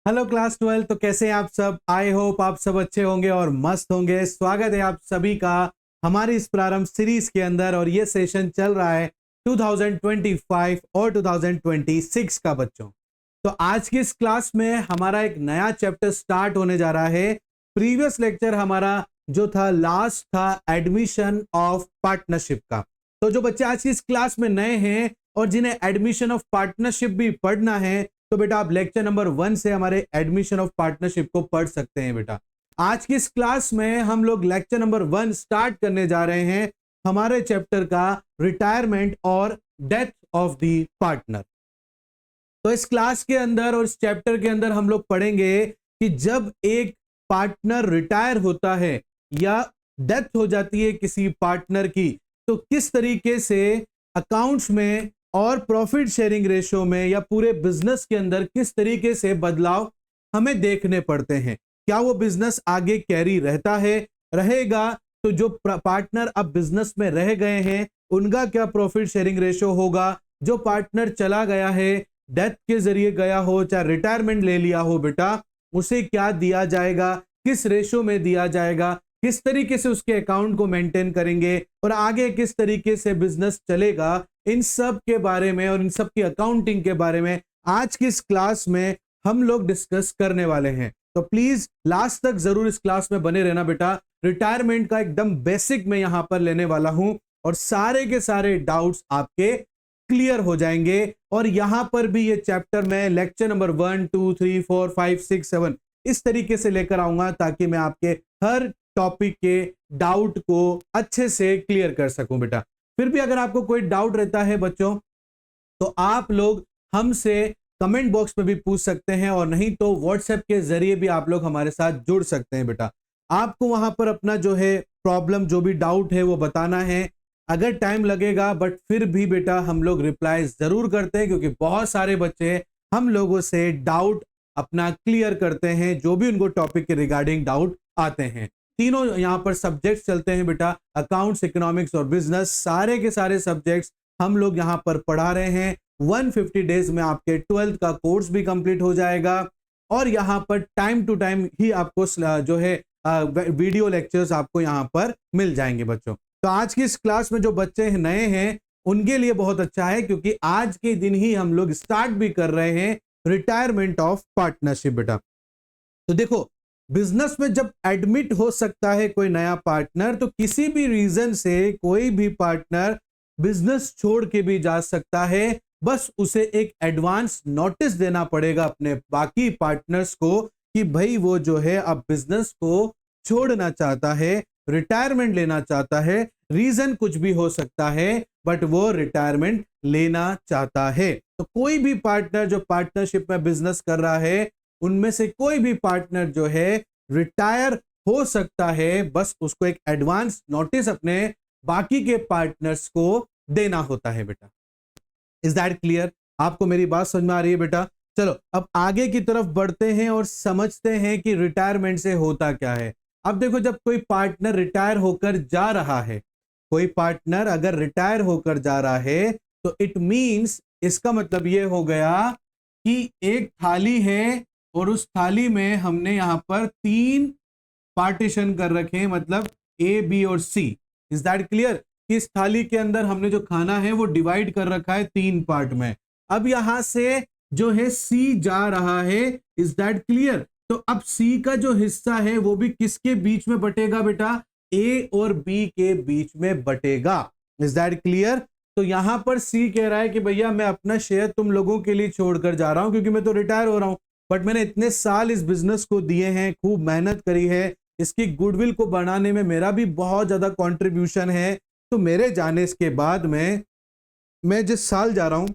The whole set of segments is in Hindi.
Hello class 12। तो कैसे हैं आप सब? आई होप आप सब अच्छे होंगे और मस्त होंगे। स्वागत है आप सभी का हमारी इस प्रारंभ सीरीज के अंदर, और ये सेशन चल रहा है 2025 और 2026 का बच्चों। तो आज की इस क्लास में हमारा एक नया चैप्टर स्टार्ट होने जा रहा है। प्रीवियस लेक्चर हमारा जो था लास्ट था एडमिशन ऑफ पार्टनरशिप का। तो जो बच्चे आज की इस क्लास में नए हैं और जिन्हें एडमिशन ऑफ पार्टनरशिप भी पढ़ना है, तो बेटा आप लेक्चर नंबर 1 से हमारे एडमिशन ऑफ पार्टनरशिप को पढ़ सकते हैं। बेटा आज की इस क्लास में हम लोग लेक्चर नंबर 1 स्टार्ट करने जा रहे हैं हमारे चैप्टर का रिटायरमेंट और डेथ ऑफ द पार्टनर। तो इस क्लास के अंदर और इस चैप्टर के अंदर हम लोग पढ़ेंगे कि जब एक पार्टनर रिटायर होता है या डेथ हो जाती है किसी पार्टनर की, तो किस तरीके से अकाउंट्स में और प्रॉफिट शेयरिंग रेशियो में या पूरे बिजनेस के अंदर किस तरीके से बदलाव हमें देखने पड़ते हैं। क्या वो बिजनेस आगे कैरी रहता है, रहेगा? तो जो पार्टनर अब बिजनेस में रह गए हैं उनका क्या प्रॉफिट शेयरिंग रेशियो होगा? जो पार्टनर चला गया है, डेथ के जरिए गया हो, चाहे रिटायरमेंट ले लिया हो, बेटा उसे क्या दिया जाएगा, किस रेशियो में दिया जाएगा, किस तरीके से उसके अकाउंट को मेंटेन करेंगे और आगे किस तरीके से बिजनेस चलेगा, इन सब के बारे में और इन सब की अकाउंटिंग के बारे में आज की इस क्लास में हम लोग डिस्कस करने वाले हैं। तो प्लीज लास्ट तक जरूर इस क्लास में बने रहना बेटा। रिटायरमेंट का एकदम बेसिक मैं यहां पर लेने वाला हूं और सारे के सारे डाउट्स आपके क्लियर हो जाएंगे। और यहां पर भी ये चैप्टर में लेक्चर नंबर 1 2 3 4 5 6 7 इस तरीके से लेकर आऊंगा ताकि मैं आपके हर टॉपिक के डाउट को अच्छे से क्लियर कर सकूं बेटा। फिर भी अगर आपको कोई डाउट रहता है बच्चों, तो आप लोग हमसे कमेंट बॉक्स में भी पूछ सकते हैं, और नहीं तो व्हाट्सएप के जरिए भी आप लोग हमारे साथ जुड़ सकते हैं बेटा। आपको वहां पर अपना जो है प्रॉब्लम, जो भी डाउट है वो बताना है। अगर टाइम लगेगा बट फिर भी बेटा हम लोग रिप्लाई जरूर करते हैं, क्योंकि बहुत सारे बच्चे हम लोगों से डाउट अपना क्लियर करते हैं, जो भी उनको टॉपिक के रिगार्डिंग डाउट आते हैं। तीनों यहाँ पर सब्जेक्ट्स चलते हैं बेटा, अकाउंट्स, इकोनॉमिक्स और बिजनेस, सारे के सारे सब्जेक्ट्स हम लोग यहाँ पर पढ़ा रहे हैं। 150 डेज में आपके 12th का कोर्स भी कंप्लीट हो जाएगा, और यहाँ पर टाइम टू टाइम ही आपको जो है वीडियो लेक्चर्स आपको यहाँ पर मिल जाएंगे बच्चों। तो आज की इस क्लास में जो बच्चे नए हैं उनके लिए बहुत अच्छा है, क्योंकि आज के दिन ही हम लोग स्टार्ट भी कर रहे हैं रिटायरमेंट ऑफ पार्टनरशिप बेटा। तो देखो, बिजनेस में जब एडमिट हो सकता है कोई नया पार्टनर, तो किसी भी रीजन से कोई भी पार्टनर बिजनेस छोड़ के भी जा सकता है। बस उसे एक एडवांस नोटिस देना पड़ेगा अपने बाकी पार्टनर्स को कि भाई वो जो है अब बिजनेस को छोड़ना चाहता है, रिटायरमेंट लेना चाहता है। रीजन कुछ भी हो सकता है बट वो रिटायरमेंट लेना चाहता है। तो कोई भी पार्टनर जो पार्टनरशिप में बिजनेस कर रहा है, उनमें से कोई भी पार्टनर जो है रिटायर हो सकता है। बस उसको एक एडवांस नोटिस अपने बाकी के पार्टनर्स को देना होता है बेटा। Is that clear? आपको मेरी बात समझ में आ रही है बेटा? चलो अब आगे की तरफ बढ़ते हैं और समझते हैं कि रिटायरमेंट से होता क्या है। अब देखो, जब कोई पार्टनर रिटायर होकर जा रहा है, कोई पार्टनर अगर रिटायर होकर जा रहा है, तो इट मींस, इसका मतलब यह हो गया कि एक थाली है और उस थाली में हमने यहां पर 3 पार्टीशन कर रखे हैं, मतलब ए, बी और सी। Is that clear? कि इस थाली के अंदर हमने जो खाना है वो डिवाइड कर रखा है 3 पार्ट में। अब यहां से जो है सी जा रहा है। Is that clear? तो अब सी का जो हिस्सा है वो भी किसके बीच में बटेगा बेटा? ए और बी के बीच में बटेगा। Is that clear? तो यहां पर सी कह रहा है कि भैया मैं अपना शेयर तुम लोगों के लिए छोड़कर जा रहा हूं, क्योंकि मैं तो रिटायर हो रहा हूं, बट मैंने इतने साल इस बिजनेस को दिए हैं, खूब मेहनत करी है, इसकी गुडविल को बनाने में मेरा भी बहुत ज्यादा कंट्रीब्यूशन है। तो मेरे जाने के बाद में मैं जिस साल जा रहा हूं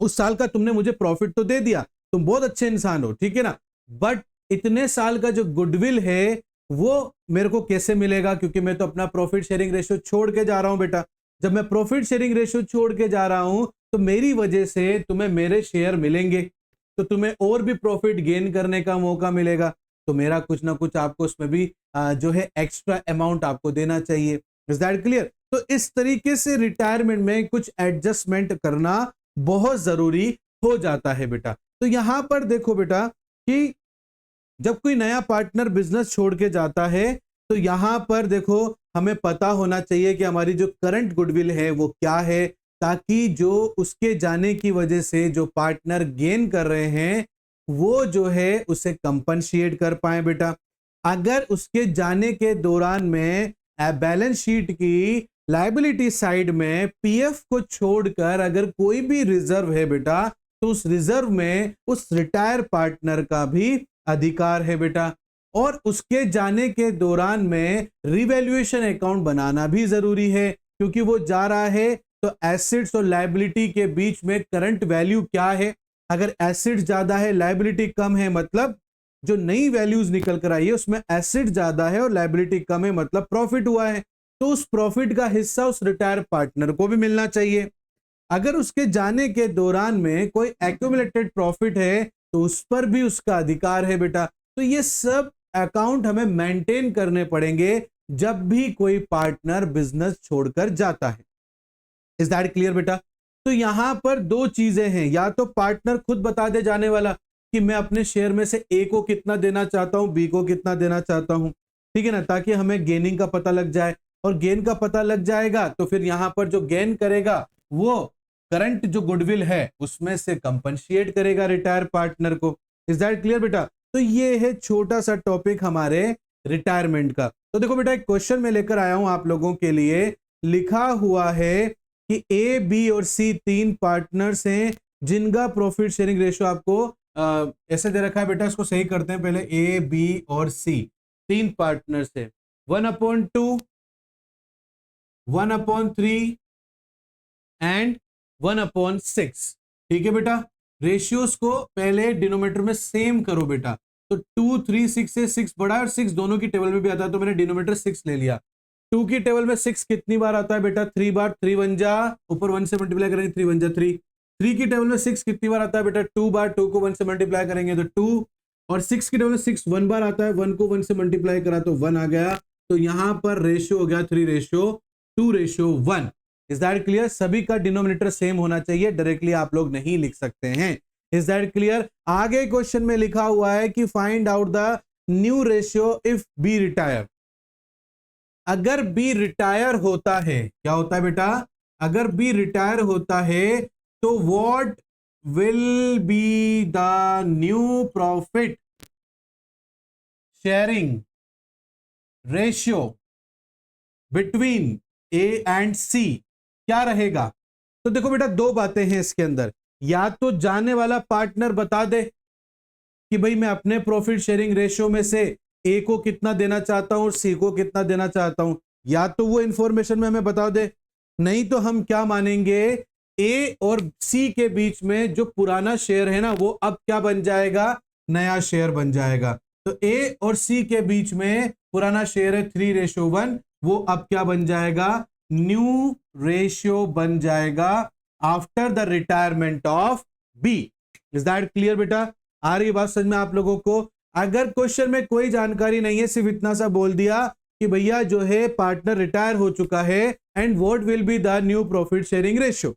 उस साल का तुमने मुझे प्रॉफिट तो दे दिया, तुम बहुत अच्छे इंसान हो, ठीक है ना, बट इतने साल का जो गुडविल है वो मेरे को कैसे मिलेगा? क्योंकि मैं तो अपना प्रॉफिट शेयरिंग रेशियो छोड़ के जा रहा हूं बेटा। जब मैं प्रॉफिट शेयरिंग रेशियो छोड़ के जा रहा हूं तो मेरी वजह से तुम्हें मेरे शेयर मिलेंगे, तो तुम्हें और भी प्रॉफिट गेन करने का मौका मिलेगा। तो मेरा कुछ ना कुछ आपको उसमें भी जो है एक्स्ट्रा अमाउंट आपको देना चाहिए। Is that clear? तो इस तरीके से रिटायरमेंट में कुछ एडजस्टमेंट करना बहुत जरूरी हो जाता है बेटा। तो यहां पर देखो बेटा कि जब कोई नया पार्टनर बिजनेस छोड़ के जाता है तो यहां पर देखो हमें पता होना चाहिए कि हमारी जो करंट गुडविल है वो क्या है, ताकि जो उसके जाने की वजह से जो पार्टनर गेन कर रहे हैं वो जो है उसे कंपनशिएट कर पाए बेटा। अगर उसके जाने के दौरान में बैलेंस शीट की लायबिलिटी साइड में पीएफ को छोड़कर अगर कोई भी रिजर्व है बेटा, तो उस रिजर्व में उस रिटायर पार्टनर का भी अधिकार है बेटा। और उसके जाने के दौरान में रिवैल्यूएशन अकाउंट बनाना भी जरूरी है, क्योंकि वो जा रहा है तो एसेट्स और लायबिलिटी के बीच में करंट वैल्यू क्या है। अगर एसेट्स ज्यादा है लायबिलिटी कम है, मतलब जो नई वैल्यूज निकल कर आई है उसमें एसेट ज्यादा है और लायबिलिटी कम है, मतलब प्रॉफिट हुआ है, तो उस प्रॉफिट का हिस्सा उस रिटायर पार्टनर को भी मिलना चाहिए। अगर उसके जाने के दौरान में कोई एक्यूमुलेटेड प्रॉफिट है तो उस पर भी उसका अधिकार है बेटा। तो ये सब अकाउंट हमें मेंटेन करने पड़ेंगे जब भी कोई पार्टनर बिजनेस छोड़कर जाता है। इज दैट क्लियर बेटा? तो यहां पर दो चीजें हैं, या तो पार्टनर खुद बता दे जाने वाला कि मैं अपने शेयर में से ए को कितना देना चाहता हूं, बी को कितना देना चाहता हूं, ठीक है ना, ताकि हमें गेनिंग का पता लग जाए। और गेन का पता लग जाएगा तो फिर यहां पर जो गेन करेगा वो करंट जो गुडविल है उसमें से कंपनशिएट करेगा रिटायर पार्टनर को। इज दैट क्लियर बेटा? तो ये है छोटा सा टॉपिक हमारे रिटायरमेंट का। तो देखो बेटा एक क्वेश्चन में लेकर आया हूं आप लोगों के लिए, लिखा हुआ है कि ए बी और सी तीन पार्टनर्स हैं जिनका प्रॉफिट शेयरिंग रेशियो आपको ऐसे दे रखा है बेटा। इसको सही करते हैं पहले। ए बी और सी तीन पार्टनर्स है, 1/2, 1/3 एंड 1/6। ठीक है बेटा, रेशियोज को पहले डिनोमिनेटर में सेम करो बेटा। तो 2 3 6 से 6 बड़ा है और 6 दोनों की टेबल में भी आता है, तो मैंने डिनोमिनेटर 6 ले लिया। 2 की टेबल में 6 कितनी बार आता है बेटा? 3 बार। 3 1 जा, ऊपर 1 से मल्टीप्लाई करेंगे 3 1 जा 3। 3 की टेबल में 6 कितनी बार आता है बेटा? 2 बार। 2 को 1 से मल्टीप्लाई करेंगे तो 2। और 6 की टेबल में 6 1 बार आता है, 1 को 1 से मल्टीप्लाई करा तो 1 आ गया। तो यहां पर रेशियो हो गया 3:2:1। Is that clear? सभी का डिनोमिनेटर सेम होना चाहिए, डायरेक्टली आप लोग नहीं लिख सकते हैं। Is that clear? आगे क्वेश्चन में लिखा हुआ है कि find out the new ratio if B retire. अगर बी रिटायर होता है, क्या होता है बेटा? अगर बी रिटायर होता है तो what will be the new profit sharing ratio between A and C, क्या रहेगा? तो देखो बेटा दो बातें हैं इसके अंदर, या तो जाने वाला पार्टनर बता दे कि भाई मैं अपने प्रॉफिट शेयरिंग रेशियो में से ए को कितना देना चाहता हूं और सी को कितना देना चाहता हूं, या तो वो इंफॉर्मेशन में हमें बता दे। नहीं तो हम क्या मानेंगे, ए और सी के बीच में जो पुराना शेयर है ना वो अब क्या बन जाएगा? नया शेयर बन जाएगा। तो ए और सी के बीच में पुराना शेयर है 3:1, वो अब क्या बन जाएगा? न्यू रेशियो बन जाएगा after the retirement of B. Is that clear बेटा? आ रही बात समझ में आप लोगों को? अगर क्वेश्चन में कोई जानकारी नहीं है, सिर्फ इतना सा बोल दिया कि भैया जो है पार्टनर रिटायर हो चुका है and what will be the new profit sharing ratio.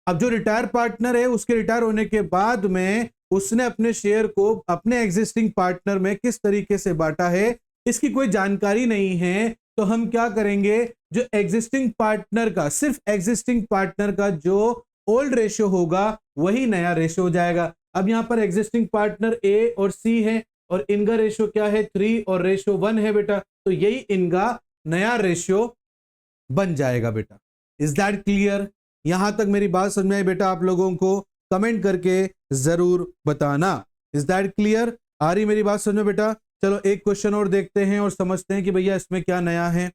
अब जो रिटायर पार्टनर है उसके रिटायर होने के बाद में उसने अपने शेयर को अपने एग्जिस्टिंग पार्टनर में किस तरीके से बांटा है, इसकी कोई जानकारी नहीं है। तो हम क्या करेंगे, जो एग्जिस्टिंग पार्टनर का, सिर्फ एग्जिस्टिंग पार्टनर का जो ओल्ड रेशियो होगा वही नया रेशियो हो जाएगा। अब यहां पर एग्जिस्टिंग पार्टनर ए और सी है और इनका रेशियो क्या है? 3 और रेशियो 1 है बेटा, तो यही इनका नया रेशियो बन जाएगा बेटा। Is that clear? यहां तक मेरी बात समझ में आई बेटा? आप लोगों को कमेंट करके जरूर बताना। Is that clear? आ रही मेरी बात समझ में बेटा? चलो एक क्वेश्चन और देखते हैं और समझते हैं कि भैया इसमें क्या नया है।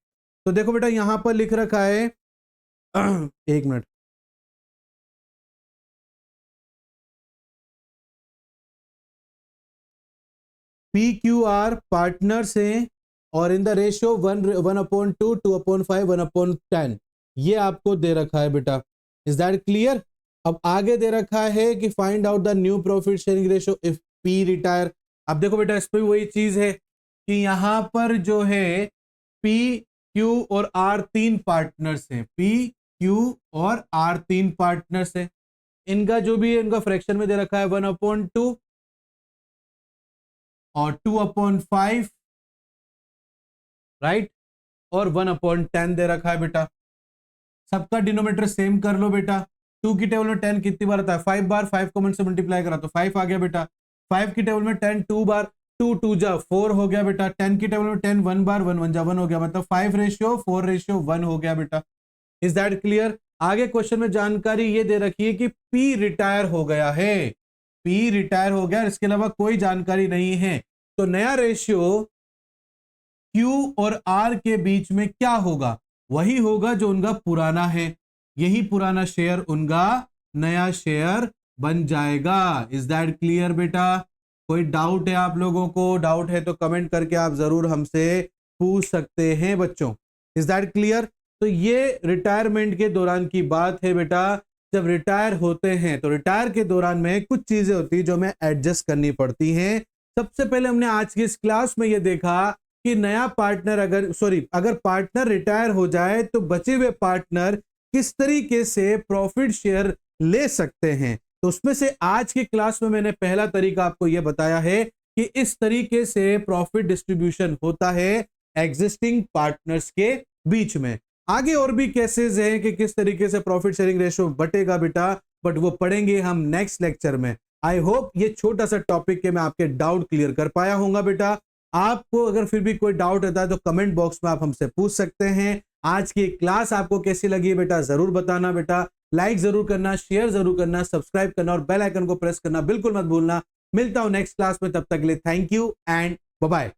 तो देखो बेटा यहां पर लिख रखा है एक minute, P Q R partners हैं और इन द रेशियो 1/2, 2/5, 1/10 ये आपको दे रखा है बेटा। Is that clear? अब आगे दे रखा है कि find out the new profit sharing ratio if P retire. अब देखो बेटा इस पे वही चीज है कि यहां पर जो है पी क्यू और आर तीन पार्टनर्स हैं, पी क्यू और आर तीन पार्टनर्स हैं। इनका जो भी है इनका फ्रैक्शन में दे रखा है 1/2, और 2/5, राइट, और 1/10 दे रखा है बेटा। सबका डिनोमिनेटर सेम कर लो बेटा। 2 की टेबल में 10 कितनी बार आता है? 5 बार। 5 कॉमन से मल्टीप्लाई करा तो 5 आ गया बेटा। 5 की टेबल में 10 2 बार, 2 2 जा 4 हो गया बेटा। 10 की टेबल में 10 1 बार, 1 1 जा 1 हो गया, मतलब 5:4:1 हो गया बेटा। Is that clear? आगे क्वेश्चन में जानकारी ये दे रखी है कि पी रिटायर हो गया है, पी रिटायर हो गया, इसके अलावा कोई जानकारी नहीं है। तो नया रेशियो क्यू और आर के बीच में क्या होगा? वही होगा जो उनका पुराना है, यही पुराना शेयर उनका नया शेयर बन जाएगा। इज दैट क्लियर बेटा? कोई डाउट है आप लोगों को? डाउट है तो कमेंट करके आप जरूर हमसे पूछ सकते हैं बच्चों। Is that clear? तो ये रिटायरमेंट के दौरान की बात है बेटा। जब रिटायर होते हैं तो रिटायर के दौरान में कुछ चीजें होती है जो हमें एडजस्ट करनी पड़ती हैं। सबसे पहले हमने आज की इस क्लास में ये देखा कि नया पार्टनर अगर पार्टनर रिटायर हो जाए तो बचे हुए पार्टनर किस तरीके से प्रॉफिट शेयर ले सकते हैं। तो उसमें से आज की क्लास में मैंने पहला तरीका आपको यह बताया है कि इस तरीके से प्रॉफिट डिस्ट्रीब्यूशन होता है एग्जिस्टिंग पार्टनर्स के बीच में। आगे और भी केसेस हैं कि किस तरीके से प्रॉफिट शेयरिंग रेशियो बटेगा बेटा, बट वो पढ़ेंगे हम नेक्स्ट लेक्चर में। आई होप ये छोटा सा टॉपिक के मैं आपके डाउट क्लियर कर पाया होऊंगा बेटा। आपको अगर फिर भी कोई डाउट रहता है तो कमेंट बॉक्स में आप हमसे पूछ सकते हैं। आज की क्लास आपको कैसी लगी बेटा जरूर बताना बेटा। लाइक जरूर करना, शेयर जरूर करना, सब्सक्राइब करना और बेल आइकन को प्रेस करना बिल्कुल मत भूलना। मिलता हूं नेक्स्ट क्लास में, तब तक के लिए thank you and bye bye.